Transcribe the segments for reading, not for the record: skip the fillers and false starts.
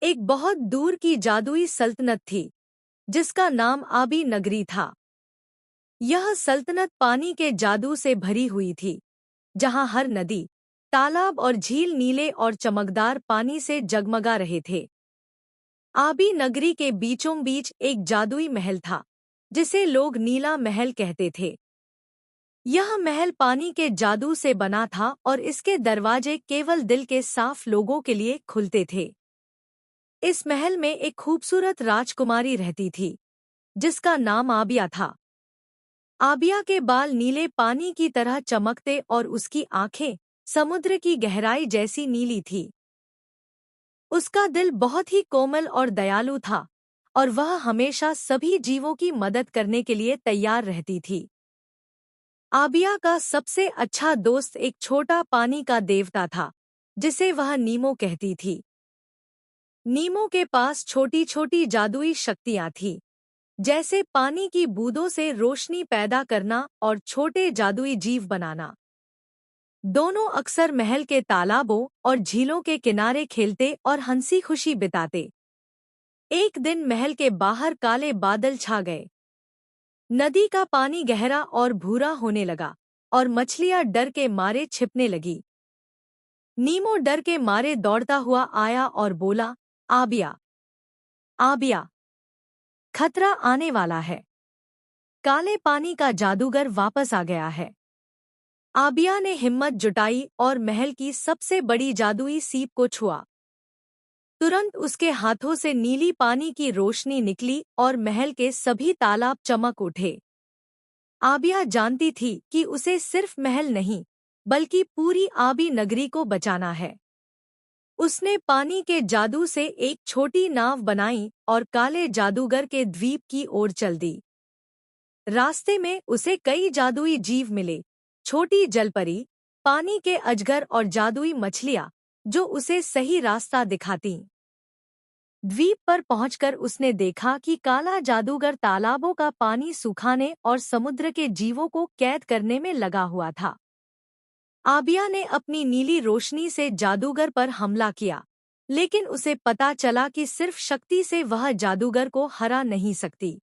एक बहुत दूर की जादुई सल्तनत थी जिसका नाम आबी नगरी था। यह सल्तनत पानी के जादू से भरी हुई थी, जहां हर नदी, तालाब और झील नीले और चमकदार पानी से जगमगा रहे थे। आबी नगरी के बीचों बीच एक जादुई महल था, जिसे लोग नीला महल कहते थे। यह महल पानी के जादू से बना था और इसके दरवाजे केवल दिल के साफ लोगों के लिए खुलते थे। इस महल में एक खूबसूरत राजकुमारी रहती थी, जिसका नाम आबिया था। आबिया के बाल नीले पानी की तरह चमकते और उसकी आंखें समुद्र की गहराई जैसी नीली थी। उसका दिल बहुत ही कोमल और दयालु था, और वह हमेशा सभी जीवों की मदद करने के लिए तैयार रहती थी। आबिया का सबसे अच्छा दोस्त एक छोटा पानी का देवता था, जिसे वह नीमो कहती थी। नीमो के पास छोटी छोटी जादुई शक्तियां थीं, जैसे पानी की बूंदों से रोशनी पैदा करना और छोटे जादुई जीव बनाना। दोनों अक्सर महल के तालाबों और झीलों के किनारे खेलते और हंसी खुशी बिताते। एक दिन महल के बाहर काले बादल छा गए। नदी का पानी गहरा और भूरा होने लगा, और मछलियां डर के मारे छिपने लगी। नीमो डर के मारे दौड़ता हुआ आया और बोला, आबिया, आबिया, खतरा आने वाला है। काले पानी का जादूगर वापस आ गया है। आबिया ने हिम्मत जुटाई और महल की सबसे बड़ी जादुई सीप को छुआ। तुरंत उसके हाथों से नीली पानी की रोशनी निकली और महल के सभी तालाब चमक उठे। आबिया जानती थी कि उसे सिर्फ महल नहीं, बल्कि पूरी आबी नगरी को बचाना है। उसने पानी के जादू से एक छोटी नाव बनाई और काले जादूगर के द्वीप की ओर चल दी। रास्ते में उसे कई जादुई जीव मिले, छोटी जलपरी, पानी के अजगर और जादुई मछलियां, जो उसे सही रास्ता दिखातीं। द्वीप पर पहुंचकर उसने देखा कि काला जादूगर तालाबों का पानी सुखाने और समुद्र के जीवों को कैद करने में लगा हुआ था। आबिया ने अपनी नीली रोशनी से जादूगर पर हमला किया, लेकिन उसे पता चला कि सिर्फ शक्ति से वह जादूगर को हरा नहीं सकती।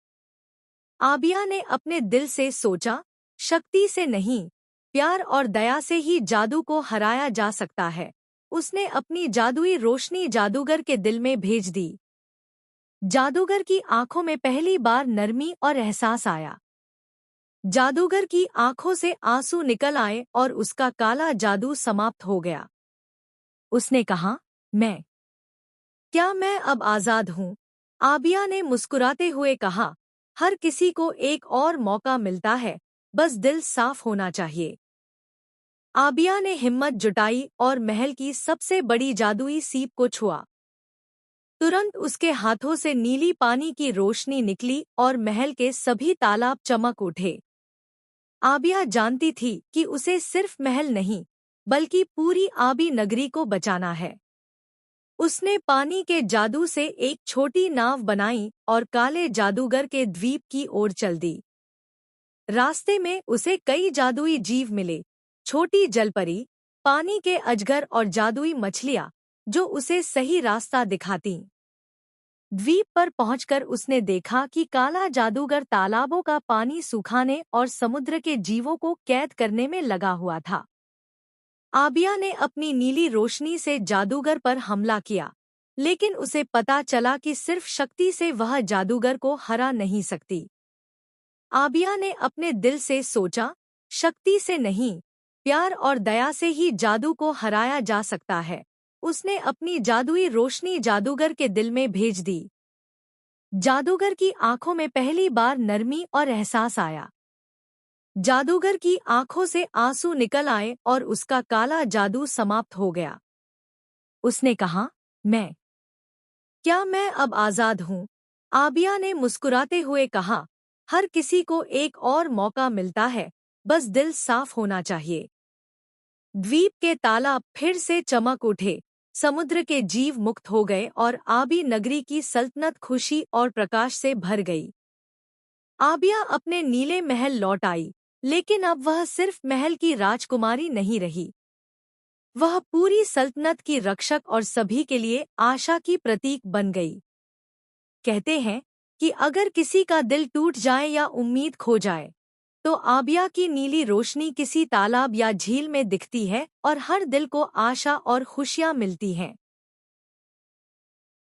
आबिया ने अपने दिल से सोचा, शक्ति से नहीं, प्यार और दया से ही जादू को हराया जा सकता है। उसने अपनी जादुई रोशनी जादूगर के दिल में भेज दी। जादूगर की आंखों में पहली बार नरमी और एहसास आया। जादूगर की आंखों से आंसू निकल आए और उसका काला जादू समाप्त हो गया। उसने कहा, क्या मैं अब आजाद हूँ? आबिया ने मुस्कुराते हुए कहा, हर किसी को एक और मौका मिलता है, बस दिल साफ होना चाहिए। आबिया ने हिम्मत जुटाई और महल की सबसे बड़ी जादुई सीप को छुआ। तुरंत उसके हाथों से नीली पानी की रोशनी निकली और महल के सभी तालाब चमक उठे। आबिया जानती थी कि उसे सिर्फ महल नहीं, बल्कि पूरी आबी नगरी को बचाना है। उसने पानी के जादू से एक छोटी नाव बनाई और काले जादूगर के द्वीप की ओर चल दी। रास्ते में उसे कई जादुई जीव मिले, छोटी जलपरी, पानी के अजगर और जादुई मछलियां, जो उसे सही रास्ता दिखातीं। द्वीप पर पहुंचकर उसने देखा कि काला जादूगर तालाबों का पानी सुखाने और समुद्र के जीवों को कैद करने में लगा हुआ था। आबिया ने अपनी नीली रोशनी से जादूगर पर हमला किया, लेकिन उसे पता चला कि सिर्फ शक्ति से वह जादूगर को हरा नहीं सकती। आबिया ने अपने दिल से सोचा, शक्ति से नहीं, प्यार और दया से ही जादू को हराया जा सकता है। उसने अपनी जादुई रोशनी जादूगर के दिल में भेज दी। जादूगर की आंखों में पहली बार नरमी और एहसास आया। जादूगर की आंखों से आंसू निकल आए और उसका काला जादू समाप्त हो गया। उसने कहा, क्या मैं अब आजाद हूँ? आबिया ने मुस्कुराते हुए कहा, हर किसी को एक और मौका मिलता है, बस दिल साफ होना चाहिए। द्वीप के तालाब फिर से चमक उठे, समुद्र के जीव मुक्त हो गए और आबी नगरी की सल्तनत खुशी और प्रकाश से भर गई। आबिया अपने नीले महल लौट आई, लेकिन अब वह सिर्फ महल की राजकुमारी नहीं रही। वह पूरी सल्तनत की रक्षक और सभी के लिए आशा की प्रतीक बन गई। कहते हैं कि अगर किसी का दिल टूट जाए या उम्मीद खो जाए, तो आबिया की नीली रोशनी किसी तालाब या झील में दिखती है और हर दिल को आशा और खुशियाँ मिलती हैं।